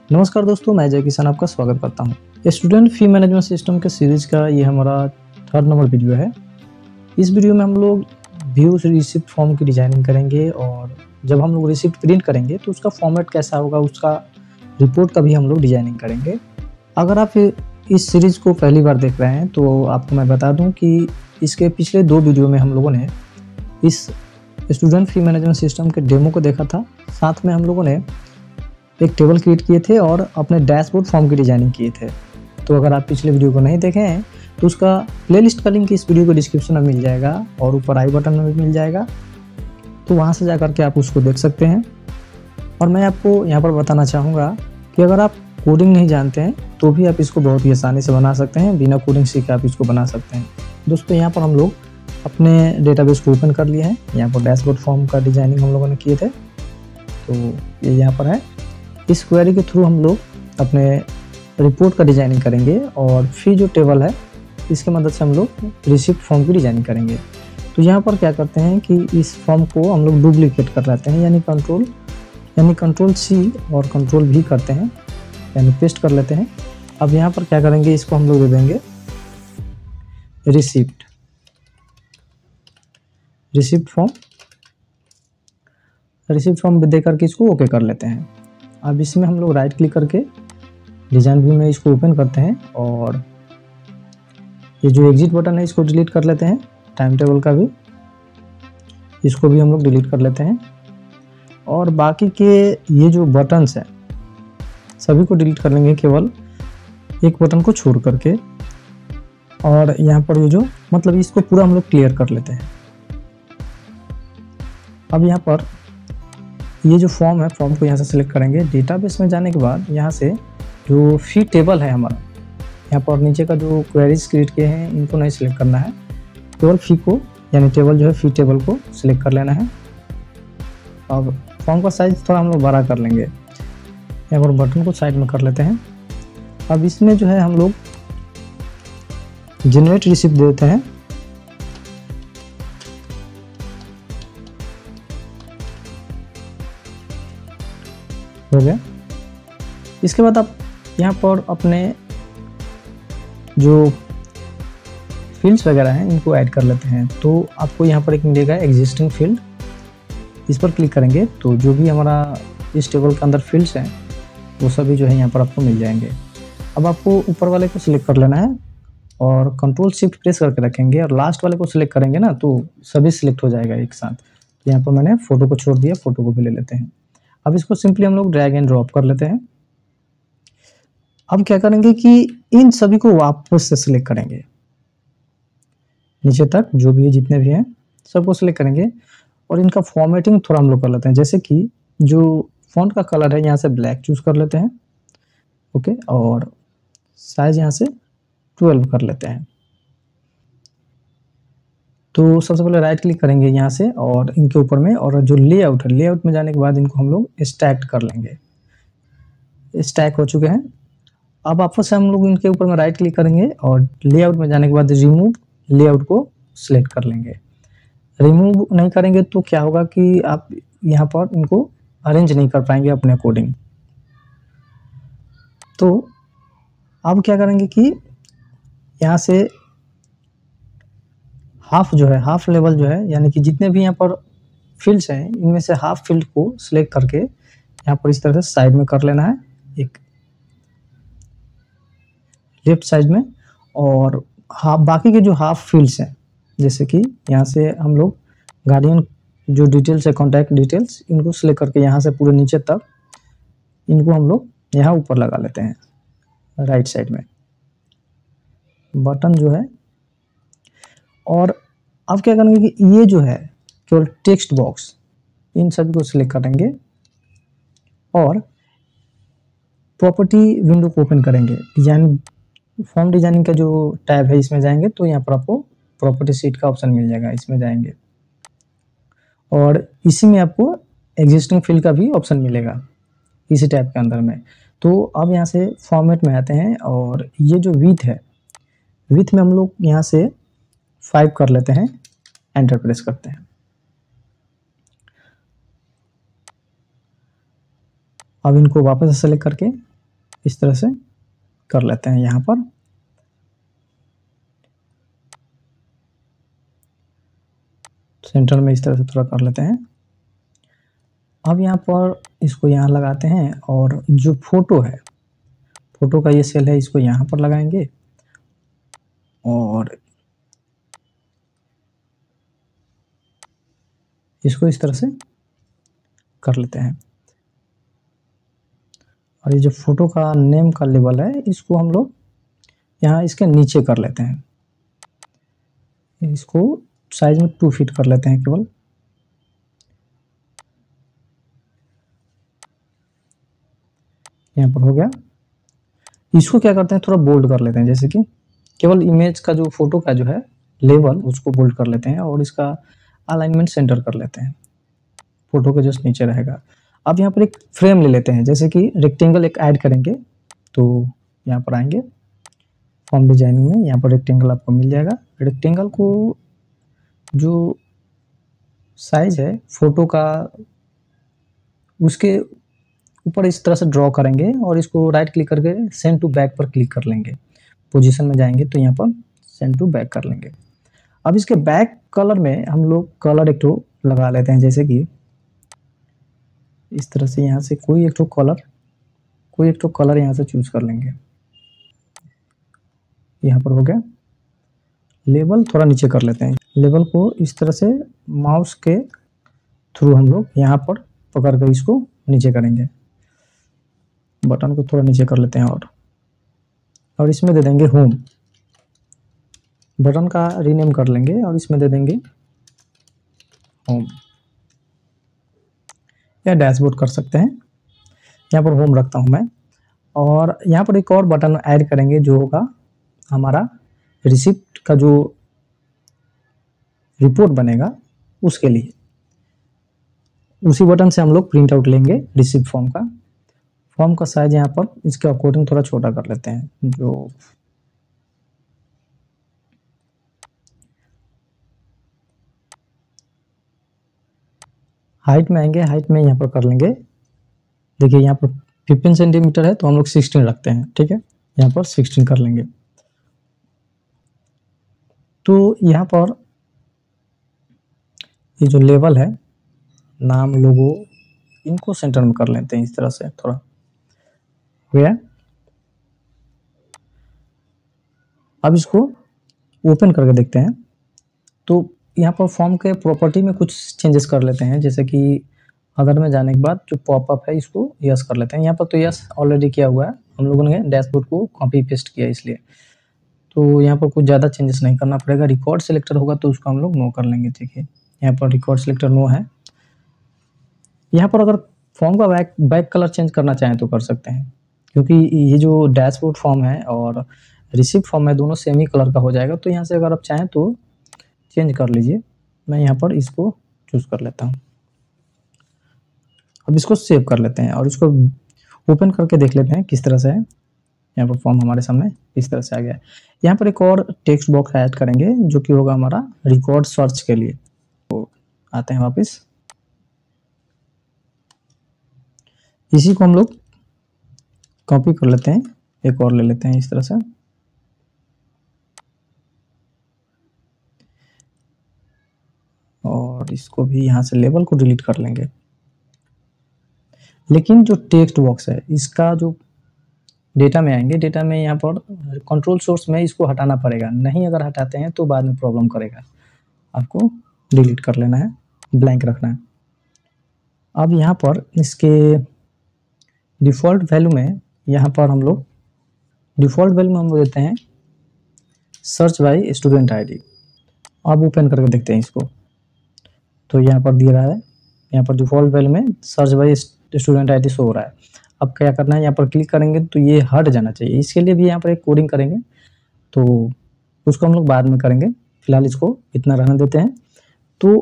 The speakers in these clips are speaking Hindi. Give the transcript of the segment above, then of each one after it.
नमस्कार दोस्तों, मैं जय किसान आपका स्वागत करता हूं। स्टूडेंट फी मैनेजमेंट सिस्टम के सीरीज का ये हमारा 3rd नंबर वीडियो है। इस वीडियो में हम लोग व्यू रिसिप्ट फॉर्म की डिजाइनिंग करेंगे और जब हम लोग रिसिप्ट प्रिंट करेंगे तो उसका फॉर्मेट कैसा होगा, उसका रिपोर्ट का भी हम लोग डिजाइनिंग करेंगे। अगर आप इस सीरीज़ को पहली बार देख रहे हैं तो आपको मैं बता दूँ कि इसके पिछले 2 वीडियो में हम लोगों ने इस स्टूडेंट फी मैनेजमेंट सिस्टम के डेमो को देखा था। साथ में हम लोगों ने एक टेबल क्रिएट किए थे और अपने डैशबोर्ड फॉर्म की डिजाइनिंग किए थे। तो अगर आप पिछले वीडियो को नहीं देखे हैं तो उसका प्लेलिस्ट का लिंक इस वीडियो को डिस्क्रिप्शन में मिल जाएगा और ऊपर आई बटन में भी मिल जाएगा, तो वहाँ से जाकर के आप उसको देख सकते हैं। और मैं आपको यहाँ पर बताना चाहूँगा कि अगर आप कोडिंग नहीं जानते हैं तो भी आप इसको बहुत ही आसानी से बना सकते हैं। बिना कोडिंग सीखे आप इसको बना सकते हैं। दोस्तों, यहाँ पर हम लोग अपने डेटाबेस को ओपन कर लिए हैं। यहाँ पर डैशबोर्ड फॉर्म का डिजाइनिंग हम लोगों ने किए थे, तो ये यहाँ पर है। इस क्वेरी के थ्रू हम लोग अपने रिपोर्ट का डिजाइनिंग करेंगे और फी जो टेबल है इसके मदद से हम लोग रिसिप्ट फॉर्म की डिजाइनिंग करेंगे। तो यहाँ पर क्या करते हैं कि इस फॉर्म को हम लोग डुप्लीकेट कर लेते हैं, यानी कंट्रोल सी और कंट्रोल भी करते हैं, यानी पेस्ट कर लेते हैं। अब यहाँ पर क्या करेंगे, इसको हम लोग दे देंगे रिसिप्ट फॉर्म दे करके इसको ओके कर लेते हैं। अब इसमें हम लोग राइट क्लिक करके डिजाइन व्यू में इसको ओपन करते हैं और ये जो एग्जिट बटन है इसको डिलीट कर लेते हैं। टाइम टेबल का भी इसको भी हम लोग डिलीट कर लेते हैं और बाकी के ये जो बटन्स हैं सभी को डिलीट कर लेंगे, केवल एक बटन को छोड़ करके। और यहाँ पर ये जो मतलब इसको पूरा हम लोग क्लियर कर लेते हैं। अब यहाँ पर ये जो फॉर्म है, फॉर्म को यहाँ से सिलेक्ट करेंगे। डेटाबेस में जाने के बाद यहाँ से जो फी टेबल है हमारा, यहाँ पर नीचे का जो क्वेरीज क्रिएट किए हैं इनको नहीं सिलेक्ट करना है, केवल फी को यानी टेबल जो है फी टेबल को सिलेक्ट कर लेना है। अब फॉर्म का साइज थोड़ा हम लोग बड़ा कर लेंगे, यहाँ पर बटन को साइड में कर लेते हैं। अब इसमें जो है हम लोग जनरेट रिसिप्ट देते हैं। हो गया। इसके बाद आप यहाँ पर अपने जो फील्ड्स वगैरह हैं इनको ऐड कर लेते हैं। तो आपको यहाँ पर एक मिलेगा एग्जिस्टिंग फील्ड, इस पर क्लिक करेंगे तो जो भी हमारा इस टेबल के अंदर फील्ड्स हैं वो सभी जो है यहाँ पर आपको मिल जाएंगे। अब आपको ऊपर वाले को सिलेक्ट कर लेना है और कंट्रोल शिफ्ट प्रेस करके रखेंगे और लास्ट वाले को सिलेक्ट करेंगे ना तो सभी सिलेक्ट हो जाएगा एक साथ। यहाँ पर मैंने फोटो को छोड़ दिया, फोटो को भी ले लेते हैं। अब इसको सिंपली हम लोग ड्रैग एंड ड्रॉप कर लेते हैं। अब क्या करेंगे कि इन सभी को वापस से सिलेक्ट करेंगे, नीचे तक जो भी है जितने भी हैं सबको सिलेक्ट करेंगे और इनका फॉर्मेटिंग थोड़ा हम लोग कर लेते हैं। जैसे कि जो फॉन्ट का कलर है यहाँ से ब्लैक चूज कर लेते हैं, ओके, और साइज यहाँ से 12 कर लेते हैं। तो सबसे पहले राइट क्लिक करेंगे यहाँ से और इनके ऊपर में, और जो लेआउट है लेआउट में जाने के बाद इनको हम लोग स्टैक कर लेंगे। स्टैक हो चुके हैं। अब वापस से हम लोग इनके ऊपर में राइट क्लिक करेंगे और लेआउट में जाने के बाद रिमूव लेआउट को सिलेक्ट कर लेंगे। रिमूव नहीं करेंगे तो क्या होगा कि आप यहाँ पर इनको अरेंज नहीं कर पाएंगे अपने अकॉर्डिंग। तो अब क्या करेंगे कि यहाँ से हाफ जो है, हाफ लेवल जो है, यानी कि जितने भी यहाँ पर फील्ड्स हैं इनमें से हाफ फील्ड को सिलेक्ट करके यहाँ पर इस तरह से साइड में कर लेना है, एक लेफ्ट साइड में। और हाफ बाकी के जो हाफ फील्ड्स हैं, जैसे कि यहाँ से हम लोग गार्डियन जो डिटेल्स है, कॉन्टैक्ट डिटेल्स, इनको सिलेक्ट करके यहाँ से पूरे नीचे तक इनको हम लोग यहाँ ऊपर लगा लेते हैं राइट साइड में बटन जो है। और अब क्या करेंगे कि ये जो है केवल टेक्स्ट बॉक्स, इन सभी को सिलेक्ट करेंगे और प्रॉपर्टी विंडो को ओपन करेंगे। डिजाइन फॉर्म डिजाइनिंग का जो टैब है इसमें जाएंगे तो यहाँ पर आपको प्रॉपर्टी सीट का ऑप्शन मिल जाएगा, इसमें जाएंगे और इसी में आपको एग्जिस्टिंग फील्ड का भी ऑप्शन मिलेगा इसी टैब के अंदर में। तो अब यहाँ से फॉर्मेट में आते हैं और ये जो विड्थ है, विड्थ में हम लोग यहाँ से 5 कर लेते हैं, एंटर प्रेस करते हैं। अब इनको वापस सेलेक्ट करके इस तरह से कर लेते हैं यहाँ पर। सेंटर में इस तरह से थोड़ा कर लेते हैं। अब यहाँ पर इसको यहाँ लगाते हैं और जो फोटो है, फोटो का ये सेल है, इसको यहाँ पर लगाएंगे और इसको इस तरह से कर लेते हैं। और ये जो फोटो का नेम का लेवल है, इसको हम लोग यहाँ इसके नीचे कर लेते हैं। इसको साइज में 2 फीट कर लेते हैं केवल। यहाँ पर हो गया। इसको क्या करते हैं, थोड़ा बोल्ड कर लेते हैं, जैसे कि केवल इमेज का जो फोटो का जो है लेवल उसको बोल्ड कर लेते हैं और इसका अलाइनमेंट सेंटर कर लेते हैं, फोटो के जस्ट नीचे रहेगा। अब यहाँ पर एक फ्रेम ले लेते हैं, जैसे कि रेक्टेंगल एक ऐड करेंगे। तो यहाँ पर आएंगे फॉर्म डिजाइनिंग में, यहाँ पर रेक्टेंगल आपको मिल जाएगा। रेक्टेंगल को जो साइज है फोटो का उसके ऊपर इस तरह से ड्रॉ करेंगे और इसको राइट क्लिक करके सेंड टू बैक पर क्लिक कर लेंगे। पोजीशन में जाएंगे तो यहाँ पर सेंड टू बैक कर लेंगे। अब इसके बैक कलर में हम लोग कलर एक तो लगा लेते हैं, जैसे कि इस तरह से यहाँ से कोई एक तो कलर यहाँ से चूज कर लेंगे। यहाँ पर हो गया। लेवल थोड़ा नीचे कर लेते हैं। लेवल को इस तरह से माउस के थ्रू हम लोग यहाँ पर पकड़ कर इसको नीचे करेंगे। बटन को थोड़ा नीचे कर लेते हैं और इसमें दे देंगे होम। बटन का रीनेम कर लेंगे और इसमें दे देंगे होम, या डैशबोर्ड कर सकते हैं। यहाँ पर होम रखता हूँ मैं। और यहाँ पर एक और बटन ऐड करेंगे जो होगा हमारा रिसिप्ट का जो रिपोर्ट बनेगा उसके लिए। उसी बटन से हम लोग प्रिंट आउट लेंगे रिसिप्ट फॉर्म का। फॉर्म का साइज यहाँ पर इसके अकॉर्डिंग थोड़ा छोटा कर लेते हैं। जो हाइट में आएंगे, हाइट में यहाँ पर कर लेंगे। देखिए यहाँ पर 15 सेंटीमीटर है तो हम लोग 16 रखते हैं, ठीक है। यहाँ पर 16 कर लेंगे। तो यहाँ पर ये जो लेवल है, नाम, लोगो, इनको सेंटर में कर लेते हैं इस तरह से। थोड़ा हो गया। अब इसको ओपन करके देखते हैं। तो यहाँ पर फॉर्म के प्रॉपर्टी में कुछ चेंजेस कर लेते हैं, जैसे कि अदर में जाने के बाद जो पॉपअप है इसको यस कर लेते हैं। यहाँ पर तो यस ऑलरेडी किया हुआ है, हम लोगों ने डैशबोर्ड को कॉपी पेस्ट किया इसलिए। तो यहाँ पर कुछ ज़्यादा चेंजेस नहीं करना पड़ेगा। रिकॉर्ड सेलेक्टर होगा तो उसको हम लोग नो कर लेंगे, ठीक है। यहाँ पर रिकॉर्ड सेलेक्टर नो है। यहाँ पर अगर फॉर्म का बैक कलर चेंज करना चाहें तो कर सकते हैं, क्योंकि ये जो डैशबोर्ड फॉर्म है और रिसिप्ट फॉर्म है दोनों सेम ही कलर का हो जाएगा। तो यहाँ से अगर आप चाहें तो चेंज कर लीजिए। मैं यहाँ पर इसको चूज कर लेता हूँ। अब इसको सेव कर लेते हैं और इसको ओपन करके देख लेते हैं किस तरह से है। यहाँ पर फॉर्म हमारे सामने इस तरह से आ गया है। यहाँ पर एक और टेक्स्ट बॉक्स ऐड करेंगे जो कि होगा हमारा रिकॉर्ड सर्च के लिए। तो आते हैं वापस, इसी को हम लोग कॉपी कर लेते हैं, एक और ले लेते हैं इस तरह से। और इसको भी यहाँ से लेबल को डिलीट कर लेंगे। लेकिन जो टेक्स्ट बॉक्स है इसका जो डेटा में आएंगे, डेटा में यहाँ पर कंट्रोल सोर्स में इसको हटाना पड़ेगा, नहीं अगर हटाते हैं तो बाद में प्रॉब्लम करेगा। आपको डिलीट कर लेना है, ब्लैंक रखना है। अब यहाँ पर इसके डिफ़ॉल्ट वैल्यू में यहाँ पर हम लोग डिफ़ॉल्ट वैल्यू में हम देते हैं सर्च बाय स्टूडेंट आईडी। अब ओपन करके देखते हैं इसको, तो यहाँ पर दिया रहा है, यहाँ पर डिफ़ॉल्ट वैल्यू में search by student ID show हो रहा है। अब क्या करना है, यहाँ पर क्लिक करेंगे तो ये हट जाना चाहिए। इसके लिए भी यहाँ पर एक कोडिंग करेंगे, तो उसको हम लोग बाद में करेंगे। फिलहाल इसको इतना रहने देते हैं। तो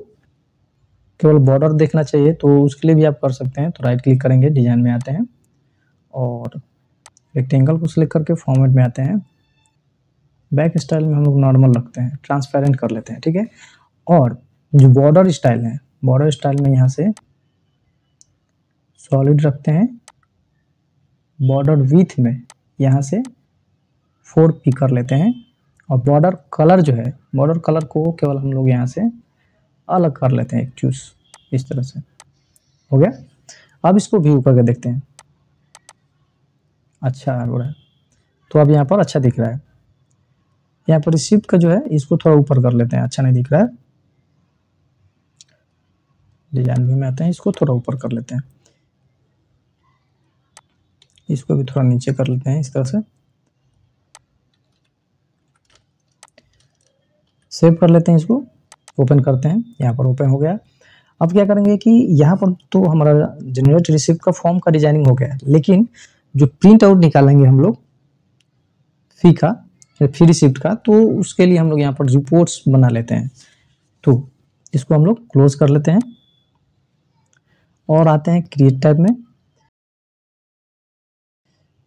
केवल बॉर्डर देखना चाहिए, तो उसके लिए भी आप कर सकते हैं। तो राइट क्लिक करेंगे, डिजाइन में आते हैं और रेक्टेंगल को सिलेक्ट करके फॉर्मेट में आते हैं। बैक स्टाइल में हम लोग नॉर्मल रखते हैं, ट्रांसपेरेंट कर लेते हैं, ठीक है। और जो बॉर्डर स्टाइल है, बॉर्डर स्टाइल में यहाँ से सॉलिड रखते हैं, बॉर्डर विथ में यहाँ से 4 पिक कर लेते हैं और बॉर्डर कलर जो है, बॉर्डर कलर को केवल हम लोग यहाँ से अलग कर लेते हैं, एक चूज इस तरह से हो गया। अब इसको व्यू करके देखते हैं। अच्छा हो रहा है, तो अब यहाँ पर अच्छा दिख रहा है। यहाँ पर रिसिप्ट का जो है इसको थोड़ा ऊपर कर लेते हैं, अच्छा नहीं दिख रहा है। डिजाइन व्यू में आते हैं, इसको थोड़ा ऊपर कर लेते हैं, इसको भी थोड़ा नीचे कर लेते हैं इस तरह से। सेव कर लेते हैं, इसको ओपन करते हैं। यहाँ पर ओपन हो गया। अब क्या करेंगे कि यहाँ पर तो हमारा जनरेट रिसिप्ट का फॉर्म का डिजाइनिंग हो गया है, लेकिन जो प्रिंट आउट निकालेंगे हम लोग फी का, फी रिसिप्ट का, तो उसके लिए हम लोग यहाँ पर रिपोर्ट्स बना लेते हैं। तो इसको हम लोग क्लोज कर लेते हैं और आते हैं क्रिएट टैब में।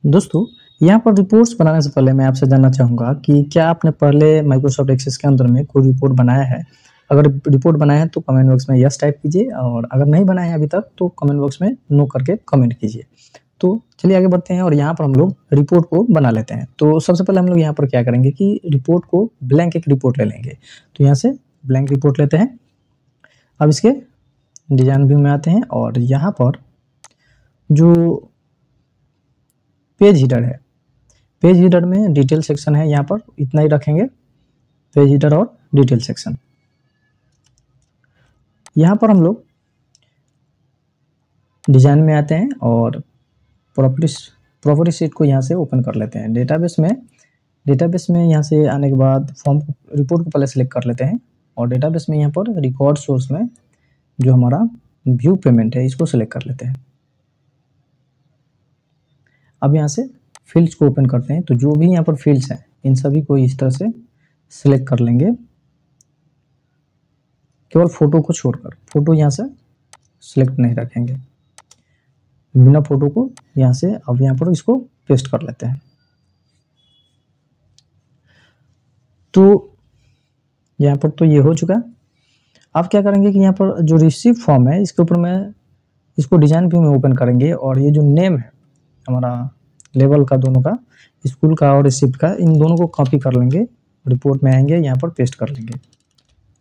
दोस्तों यहाँ पर रिपोर्ट्स बनाने से पहले मैं आपसे जानना चाहूँगा कि क्या आपने पहले माइक्रोसॉफ्ट एक्सेस के अंदर में कोई रिपोर्ट बनाया है। अगर रिपोर्ट बनाया है तो कमेंट बॉक्स में यस टाइप कीजिए, और अगर नहीं बनाया है अभी तक तो कमेंट बॉक्स में नो करके कमेंट कीजिए। तो चलिए आगे बढ़ते हैं और यहाँ पर हम लोग रिपोर्ट को बना लेते हैं। तो सबसे पहले हम लोग यहाँ पर क्या करेंगे कि रिपोर्ट को ब्लैंक एक रिपोर्ट ले लेंगे। तो यहाँ से ब्लैंक रिपोर्ट लेते हैं। अब इसके डिजाइन व्यू में आते हैं और यहाँ पर जो पेज हीडर है, पेज हीडर में डिटेल सेक्शन है, यहाँ पर इतना ही रखेंगे, पेज हीडर और डिटेल सेक्शन। यहाँ पर हम लोग डिजाइन में आते हैं और प्रॉपर्टी शीट को यहाँ से ओपन कर लेते हैं। डेटाबेस में यहाँ से आने के बाद फॉर्म रिपोर्ट को पहले सेलेक्ट कर लेते हैं और डेटाबेस में यहाँ पर रिकॉर्ड सोर्स में जो हमारा व्यू पेमेंट है इसको सेलेक्ट कर लेते हैं। अब यहाँ से फील्ड्स को ओपन करते हैं। तो जो भी यहाँ पर फील्ड्स हैं इन सभी को इस तरह से सिलेक्ट कर लेंगे, केवल फोटो को छोड़कर। फोटो यहाँ से सिलेक्ट नहीं रखेंगे, बिना फोटो को यहाँ से। अब यहाँ पर इसको पेस्ट कर लेते हैं। तो यहाँ पर तो ये हो चुका। अब क्या करेंगे कि यहाँ पर जो रिसीव फॉर्म है इसके ऊपर में इसको डिजाइन व्यू में ओपन करेंगे और ये जो नेम है हमारा लेवल का, दोनों का, स्कूल का और रिसिप्ट का, इन दोनों को कॉपी कर लेंगे, रिपोर्ट में आएंगे, यहाँ पर पेस्ट कर लेंगे,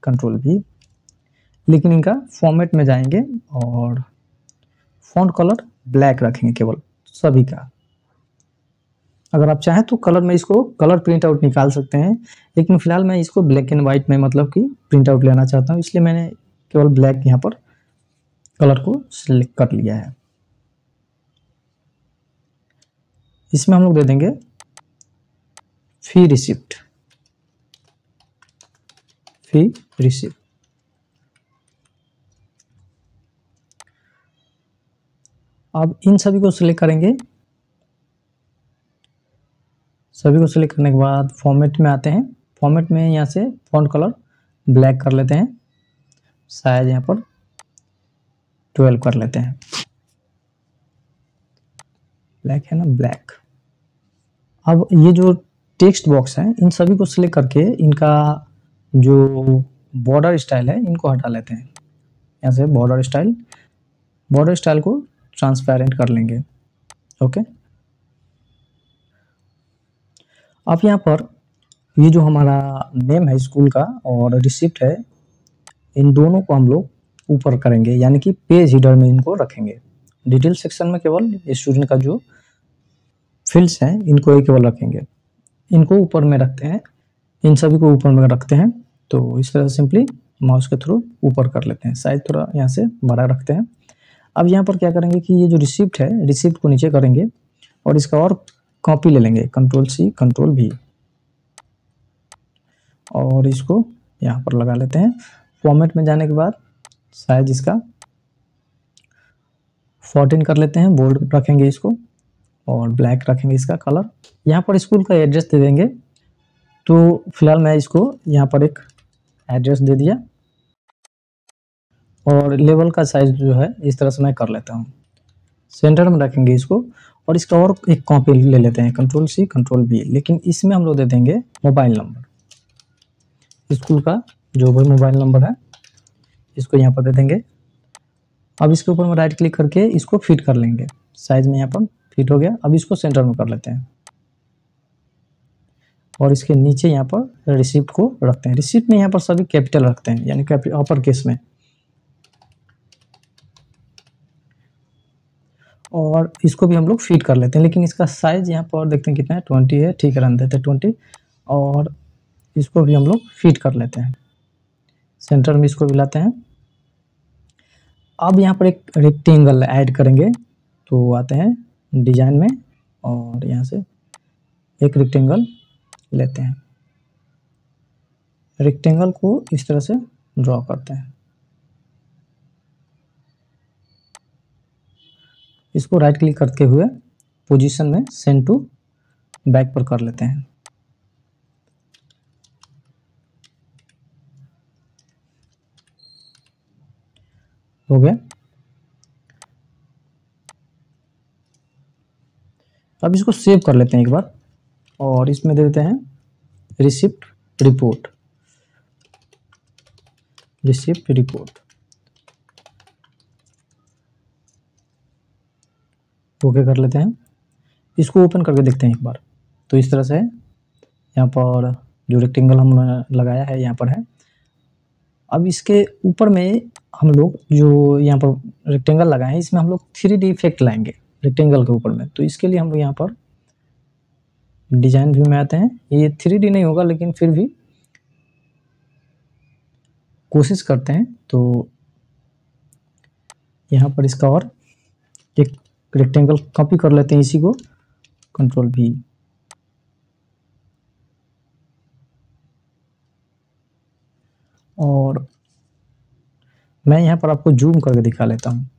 कंट्रोल भी। लेकिन इनका फॉर्मेट में जाएंगे और फॉन्ट कलर ब्लैक रखेंगे केवल सभी का। अगर आप चाहें तो कलर में इसको कलर प्रिंट आउट निकाल सकते हैं, लेकिन फिलहाल मैं इसको ब्लैक एंड वाइट में मतलब कि प्रिंट आउट लेना चाहता हूँ, इसलिए मैंने केवल ब्लैक यहाँ पर कलर को सिलेक्ट कर लिया है। इसमें हम लोग दे देंगे फी रिसिप्ट, फी रिसिप्ट। अब इन सभी को सिलेक्ट करेंगे। सभी को सिलेक्ट करने के बाद फॉर्मेट में आते हैं। फॉर्मेट में यहाँ से फॉन्ट कलर ब्लैक कर लेते हैं, साइज यहाँ पर 12 कर लेते हैं। ब्लैक है ना, ब्लैक। अब ये जो टेक्स्ट बॉक्स है इन सभी को सिलेक्ट करके इनका जो बॉर्डर स्टाइल है इनको हटा लेते हैं। यहाँ से बॉर्डर स्टाइल को ट्रांसपेरेंट कर लेंगे। ओके। अब यहाँ पर ये जो हमारा नेम है स्कूल का और रिसिप्ट है, इन दोनों को हम लोग ऊपर करेंगे, यानी कि पेज हीडर में इनको रखेंगे। डिटेल सेक्शन में केवल स्टूडेंट का जो फील्ड्स हैं इनको ही केवल रखेंगे, इनको ऊपर में रखते हैं, इन सभी को ऊपर में रखते हैं। तो इस तरह से सिंपली माउस के थ्रू ऊपर कर लेते हैं, साइज थोड़ा यहाँ से बड़ा रखते हैं। अब यहाँ पर क्या करेंगे कि ये जो रिसिप्ट है, रिसिप्ट को नीचे करेंगे और इसका और कॉपी ले लेंगे, कंट्रोल सी कंट्रोल वी, और इसको यहाँ पर लगा लेते हैं। फॉर्मेट में जाने के बाद साइज इसका 14 कर लेते हैं, बोल्ड रखेंगे इसको और ब्लैक रखेंगे इसका कलर। यहाँ पर स्कूल का एड्रेस दे देंगे। तो फिलहाल मैं इसको यहाँ पर एक एड्रेस दे दिया और लेवल का साइज जो है इस तरह से मैं कर लेता हूँ। सेंटर में रखेंगे इसको और इसका और एक कॉपी ले लेते हैं, कंट्रोल सी कंट्रोल वी। लेकिन इसमें हम लोग दे देंगे मोबाइल नंबर, स्कूल का जो भी मोबाइल नंबर है इसको यहाँ पर दे देंगे। अब इसके ऊपर में राइट क्लिक करके इसको फिट कर लेंगे, साइज में यहाँ पर फिट हो गया। अब इसको सेंटर में कर लेते हैं और इसके नीचे यहाँ पर रिसिप्ट को रखते हैं। रिसिप्ट में यहाँ पर सभी कैपिटल रखते हैं, यानी अपर केस में। और इसको भी हम लोग फिट कर लेते हैं, लेकिन इसका साइज यहाँ पर देखते हैं कितना है, 20 है। ठीक है, रहने देते हैं 20। और इसको भी हम लोग फिट कर लेते हैं, सेंटर में इसको भी लाते हैं। अब यहाँ पर एक रेक्टेंगल ऐड करेंगे, तो आते हैं डिजाइन में और यहाँ से एक रेक्टेंगल लेते हैं। रेक्टेंगल को इस तरह से ड्रॉ करते हैं। इसको राइट क्लिक करते हुए पोजीशन में सेंड टू बैक पर कर लेते हैं। हो गया। अब इसको सेव कर लेते हैं एक बार और इसमें दे देते हैं receipt report. Receipt report okay कर लेते हैं। इसको ओपन करके देखते हैं एक बार। तो इस तरह से यहाँ पर जो रेक्टेंगल हम लगाया है यहाँ पर है। अब इसके ऊपर में हम लोग जो यहाँ पर रेक्टेंगल लगाए हैं, इसमें हम लोग 3D इफेक्ट लाएंगे रेक्टेंगल के ऊपर में। तो इसके लिए हम लोग यहाँ पर डिजाइन व्यू में आते हैं। ये 3D नहीं होगा, लेकिन फिर भी कोशिश करते हैं। तो यहाँ पर इसका और एक रेक्टेंगल कॉपी कर लेते हैं, इसी को कंट्रोल V। और मैं यहाँ पर आपको जूम करके दिखा लेता हूँ।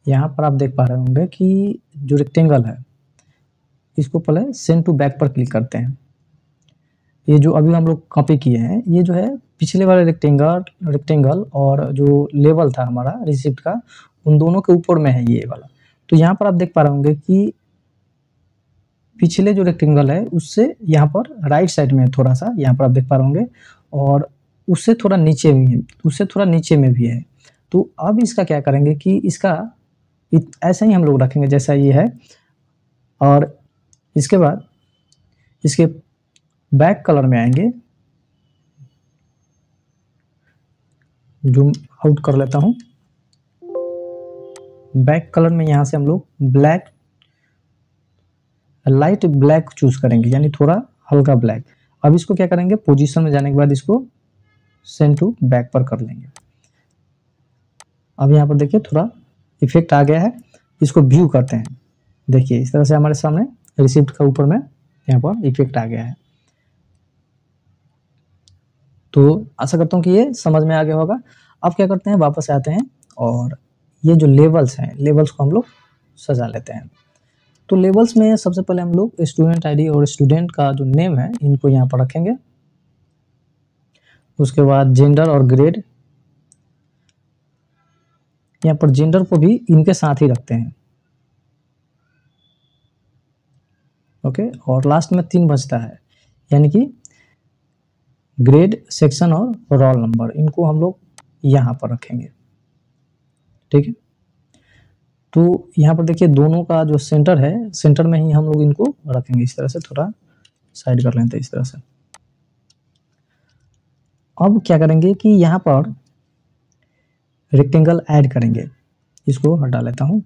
यहाँ पर आप देख पा रहे होंगे कि जो रेक्टेंगल है, इसको पहले सेंड टू बैक पर क्लिक करते हैं। ये जो अभी हम लोग कॉपी किए हैं, ये जो है पिछले वाले रेक्टेंगल और जो लेवल था हमारा रिसिप्ट का, उन दोनों के ऊपर में है ये वाला। तो यहाँ पर आप देख पा रहे होंगे कि पिछले जो रेक्टेंगल है उससे यहाँ पर राइट साइड में थोड़ा सा, यहाँ पर आप देख पा रहे होंगे, और उससे थोड़ा नीचे में है, उससे थोड़ा नीचे में भी है। तो अब इसका क्या करेंगे कि इसका ऐसा ही हम लोग रखेंगे जैसा ये है। और इसके बाद इसके बैक कलर में आएंगे, जूम आउट कर लेता हूं। बैक कलर में यहाँ से हम लोग ब्लैक, लाइट ब्लैक चूज करेंगे, यानी थोड़ा हल्का ब्लैक। अब इसको क्या करेंगे, पोजीशन में जाने के बाद इसको सेंड टू बैक पर कर लेंगे। अब यहाँ पर देखिए थोड़ा इफेक्ट आ गया है। इसको व्यू करते हैं। देखिए इस तरह से हमारे सामने रिसिप्ट का ऊपर में यहाँ पर इफेक्ट आ गया है। तो आशा करता हूँ कि ये समझ में आ गया होगा। अब क्या करते हैं, वापस आते हैं और ये जो लेवल्स हैं, लेवल्स को हम लोग सजा लेते हैं। तो लेवल्स में सबसे पहले हम लोग स्टूडेंट आईडी और स्टूडेंट का जो नेम है, इनको यहाँ पर रखेंगे। उसके बाद जेंडर और ग्रेड, यहाँ पर जेंडर को भी इनके साथ ही रखते हैं। ओके, और लास्ट में 3 बचता है, यानी कि ग्रेड, सेक्शन और रोल नंबर, इनको हम लोग यहाँ पर रखेंगे। ठीक है, तो यहाँ पर देखिए दोनों का जो सेंटर है, सेंटर में ही हम लोग इनको रखेंगे। इस तरह से थोड़ा साइड कर लेते हैं इस तरह से। अब क्या करेंगे कि यहाँ पर रेक्टेंगल ऐड करेंगे। इसको हटा लेता हूँ।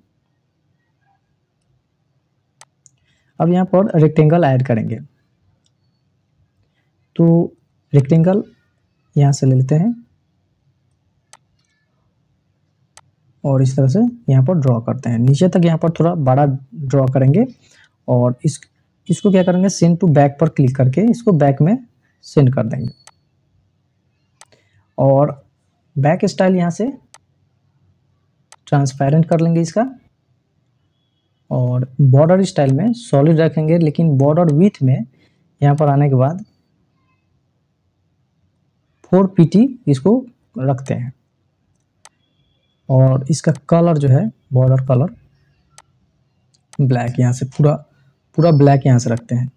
अब यहाँ पर रेक्टेंगल ऐड करेंगे, तो रेक्टेंगल यहाँ से ले लेते हैं और इस तरह से यहाँ पर ड्रॉ करते हैं। नीचे तक यहाँ पर थोड़ा बड़ा ड्रॉ करेंगे और इसको क्या करेंगे, सेंड टू बैक पर क्लिक करके इसको बैक में सेंड कर देंगे। और बैक स्टाइल यहाँ से ट्रांसपेरेंट कर लेंगे इसका, और बॉर्डर स्टाइल में सॉलिड रखेंगे, लेकिन बॉर्डर विड्थ में यहाँ पर आने के बाद 4 pt इसको रखते हैं। और इसका कलर जो है, बॉर्डर कलर ब्लैक, यहाँ से पूरा ब्लैक यहाँ से रखते हैं।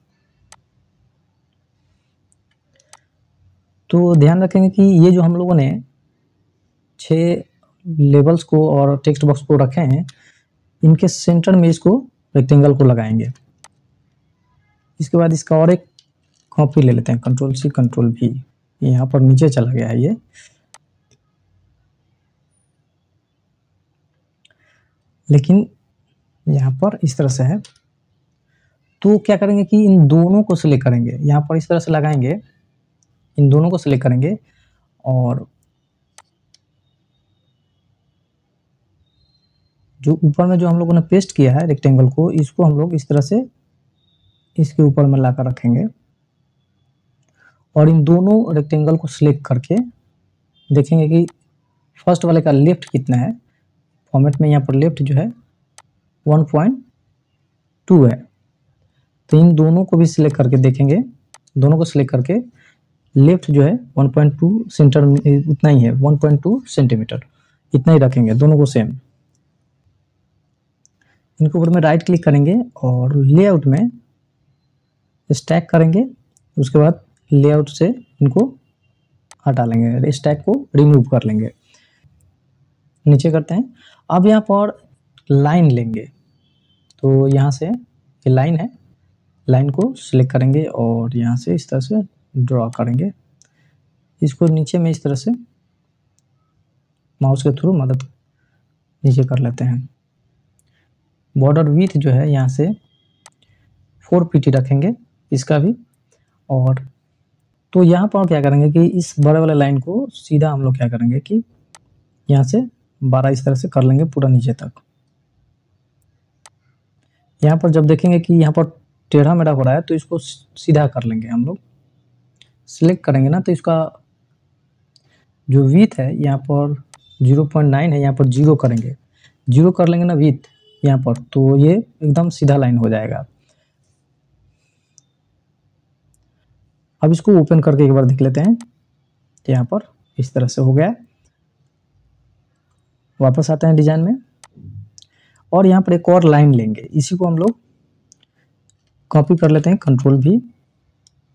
तो ध्यान रखेंगे कि ये जो हम लोगों ने 6 लेबल्स को और टेक्स्ट बॉक्स को रखे हैं, इनके सेंटर में इसको रेक्टेंगल को लगाएंगे। इसके बाद इसका और एक कॉपी ले लेते हैं, कंट्रोल सी कंट्रोल वी, यहाँ पर नीचे चला गया है ये। लेकिन यहाँ पर इस तरह से है, तो क्या करेंगे कि इन दोनों को सिलेक्ट करेंगे, यहाँ पर इस तरह से लगाएंगे, इन दोनों को सिलेक्ट करेंगे और जो ऊपर में जो हम लोगों ने पेस्ट किया है रेक्टेंगल को, इसको हम लोग इस तरह से इसके ऊपर में लाकर रखेंगे और इन दोनों रेक्टेंगल को सिलेक्ट करके देखेंगे कि फर्स्ट वाले का लेफ्ट कितना है। फॉर्मेट में यहाँ पर लेफ्ट जो है 1.2 है, तो इन दोनों को भी सिलेक्ट करके देखेंगे, दोनों को सिलेक्ट करके लेफ्ट जो है 1.2 सेंटर उतना ही है, 1.2 सेंटीमीटर इतना ही रखेंगे, दोनों को सेम। इनके ऊपर में राइट क्लिक करेंगे और लेआउट में स्टैक करेंगे, उसके बाद लेआउट से इनको हटा लेंगे, स्टैक को रिमूव कर लेंगे। नीचे करते हैं। अब यहाँ पर लाइन लेंगे, तो यहाँ से ये लाइन है, लाइन को सिलेक्ट करेंगे और यहाँ से इस तरह से ड्रॉ करेंगे। इसको नीचे में इस तरह से माउस के थ्रू मदद नीचे कर लेते हैं। बॉर्डर विड्थ जो है यहाँ से 4 pt रखेंगे इसका भी। और तो यहाँ पर क्या करेंगे कि इस बड़े वाले लाइन को सीधा हम लोग क्या करेंगे कि यहाँ से 12 इस तरह से कर लेंगे पूरा नीचे तक। यहाँ पर जब देखेंगे कि यहाँ पर टेढ़ा मेढ़ा हो रहा है तो इसको सीधा कर लेंगे हम लोग। सिलेक्ट करेंगे ना तो इसका जो विड्थ है यहाँ पर 0.9 है, यहाँ पर 0 करेंगे, 0 कर लेंगे ना विड्थ यहाँ पर, तो ये एकदम सीधा लाइन हो जाएगा। अब इसको ओपन करके एक बार देख लेते हैं। यहाँ पर इस तरह से हो गया। वापस आते हैं डिजाइन में और यहाँ पर एक और लाइन लेंगे, इसी को हम लोग कॉपी कर लेते हैं, कंट्रोल भी,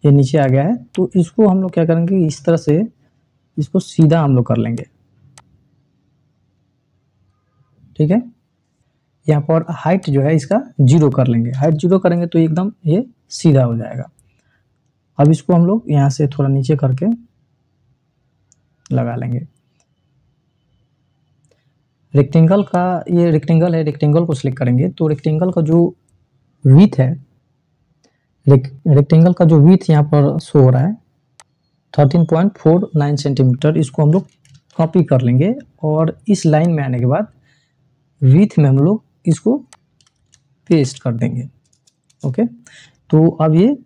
ये नीचे आ गया है। तो इसको हम लोग क्या करेंगे, इस तरह से इसको सीधा हम लोग कर लेंगे, ठीक है। यहाँ पर हाइट जो है इसका 0 कर लेंगे, हाइट 0 करेंगे तो एकदम ये सीधा हो जाएगा। अब इसको हम लोग यहाँ से थोड़ा नीचे करके लगा लेंगे। रेक्टेंगल का ये रेक्टेंगल है, रेक्टेंगल को सिलेक्ट करेंगे तो रेक्टेंगल का जो विड्थ है, रेक्टेंगल का जो विड्थ यहाँ पर शो हो रहा है 13.49 सेंटीमीटर, इसको हम लोग कॉपी कर लेंगे और इस लाइन में आने के बाद विड्थ में हम लोग इसको पेस्ट कर देंगे। ओके, तो अब ये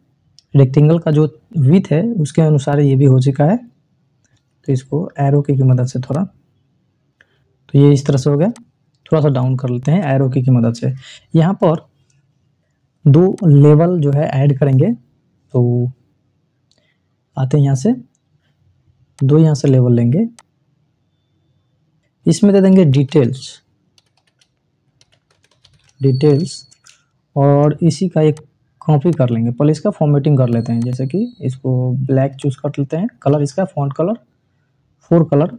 रेक्टेंगल का जो विड्थ है उसके अनुसार ये भी हो चुका है। तो इसको एरो की मदद से थोड़ा, तो ये इस तरह से हो गया। थोड़ा सा डाउन कर लेते हैं एरो की मदद से। यहाँ पर 2 लेवल जो है ऐड करेंगे, तो आते हैं यहाँ से 2 यहाँ से लेवल लेंगे, इसमें दे देंगे डिटेल्स और इसी का एक कॉपी कर लेंगे। पहले इसका फॉर्मेटिंग कर लेते हैं, जैसे कि इसको ब्लैक चूज कर लेते हैं, कलर इसका फॉन्ट कलर 4 कलर,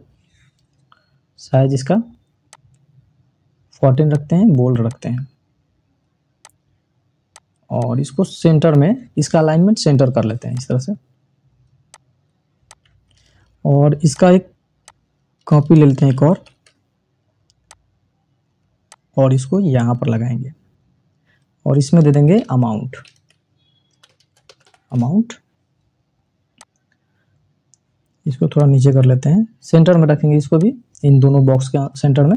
साइज इसका 14 रखते हैं, बोल्ड रखते हैं और इसको सेंटर में इसका अलाइनमेंट सेंटर कर लेते हैं इस तरह से। और इसका एक कॉपी ले लेते हैं एक और इसको यहाँ पर लगाएंगे और इसमें दे देंगे अमाउंट। इसको थोड़ा नीचे कर लेते हैं, सेंटर में रखेंगे इसको भी, इन दोनों बॉक्स के सेंटर में।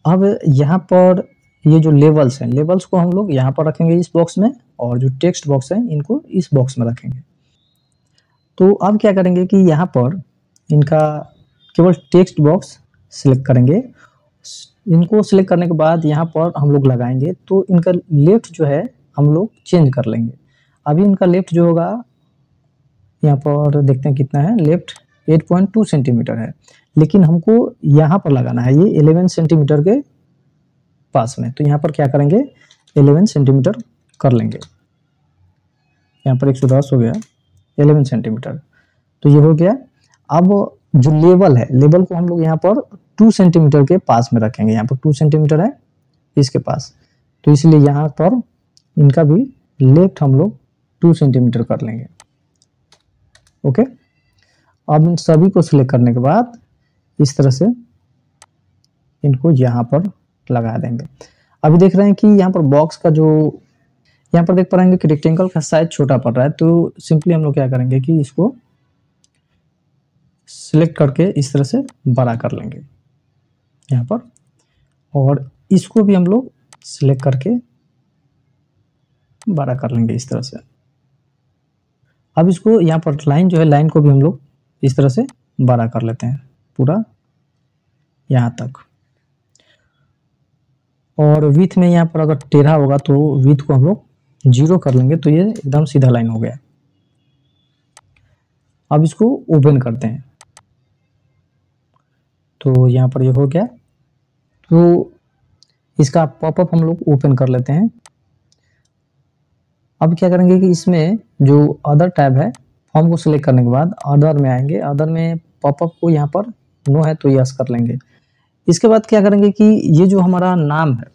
अब यहाँ पर ये जो लेवल्स हैं, लेवल्स को हम लोग यहाँ पर रखेंगे इस बॉक्स में, और जो टेक्स्ट बॉक्स है इनको इस बॉक्स में रखेंगे। तो अब क्या करेंगे कि यहाँ पर इनका केवल टेक्स्ट बॉक्स सिलेक्ट करेंगे। इनको सिलेक्ट करने के बाद यहाँ पर हम लोग लगाएंगे, तो इनका लेफ्ट जो है हम लोग चेंज कर लेंगे। अभी इनका लेफ्ट जो होगा यहाँ पर देखते हैं कितना है, लेफ्ट 8.2 सेंटीमीटर है, लेकिन हमको यहाँ पर लगाना है ये 11 सेंटीमीटर के पास में। तो यहाँ पर क्या करेंगे 11 सेंटीमीटर कर लेंगे। यहाँ पर 110 हो गया, 11 सेंटीमीटर, तो ये हो गया। अब जो लेवल है, लेवल को हम लोग यहाँ पर 2 सेंटीमीटर के पास में रखेंगे। यहाँ पर 2 सेंटीमीटर है इसके पास, तो इसलिए यहाँ पर इनका भी लेफ्ट हम लोग 2 सेंटीमीटर कर लेंगे। ओके, अब इन सभी को सिलेक्ट करने के बाद इस तरह से इनको यहाँ पर लगा देंगे। अभी देख रहे हैं कि यहाँ पर बॉक्स का जो यहाँ पर देख पा रहे हैं कि रेक्टेंगल का साइज छोटा पड़ रहा है, तो सिंपली हम लोग क्या करेंगे कि इसको सिलेक्ट करके इस तरह से बड़ा कर लेंगे यहाँ पर, और इसको भी हम लोग सिलेक्ट करके बड़ा कर लेंगे इस तरह से। अब इसको यहाँ पर लाइन जो है, लाइन को भी हम लोग इस तरह से बड़ा कर लेते हैं पूरा यहाँ तक। और विथ में यहाँ पर अगर टेढ़ा होगा तो विथ को हम लोग 0 कर लेंगे, तो ये एकदम सीधा लाइन हो गया। अब इसको ओपन करते हैं, तो यहाँ पर ये हो गया। तो इसका पॉपअप हम लोग ओपन कर लेते हैं। अब क्या करेंगे कि इसमें जो अदर टैब है, फॉर्म को सिलेक्ट करने के बाद अदर में आएंगे। अदर में पॉपअप को यहाँ पर नो है तो यस कर लेंगे। इसके बाद क्या करेंगे कि ये जो हमारा नाम है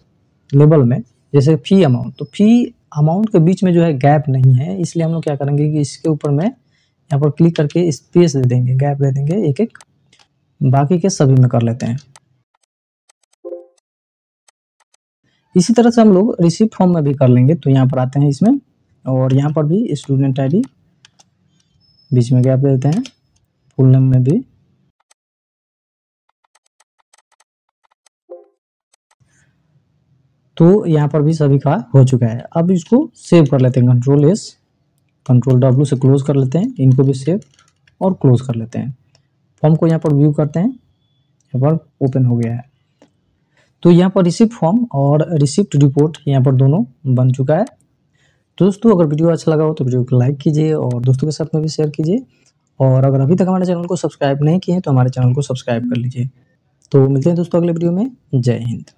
लेबल में, जैसे फी अमाउंट, तो फी अमाउंट के बीच में जो है गैप नहीं है, इसलिए हम लोग क्या करेंगे कि इसके ऊपर में यहाँ पर क्लिक करके स्पेस दे देंगे, गैप दे देंगे एक एक, बाकी के सभी में कर लेते हैं। इसी तरह से हम लोग रिसिप्ट फॉर्म में भी कर लेंगे। तो यहाँ पर आते हैं इसमें, और यहाँ पर भी स्टूडेंट आईडी बीच में गैप दे देते हैं, फुल नेम में भी। तो यहाँ पर भी सभी का हो चुका है। अब इसको सेव कर लेते हैं, Ctrl+S Ctrl+W से क्लोज कर लेते हैं, इनको भी सेव और क्लोज कर लेते हैं। फॉर्म को यहाँ पर व्यू करते हैं, यहाँ पर ओपन हो गया है। तो यहाँ पर रिसिप्ट फॉर्म और रिसिप्ट रिपोर्ट यहाँ पर दोनों बन चुका है। तो दोस्तों, अगर वीडियो अच्छा लगा हो तो वीडियो को लाइक कीजिए और दोस्तों के साथ में भी शेयर कीजिए, और अगर अभी तक हमारे चैनल को सब्सक्राइब नहीं किए हैं तो हमारे चैनल को सब्सक्राइब कर लीजिए। तो मिलते हैं दोस्तों अगले वीडियो में। जय हिंद।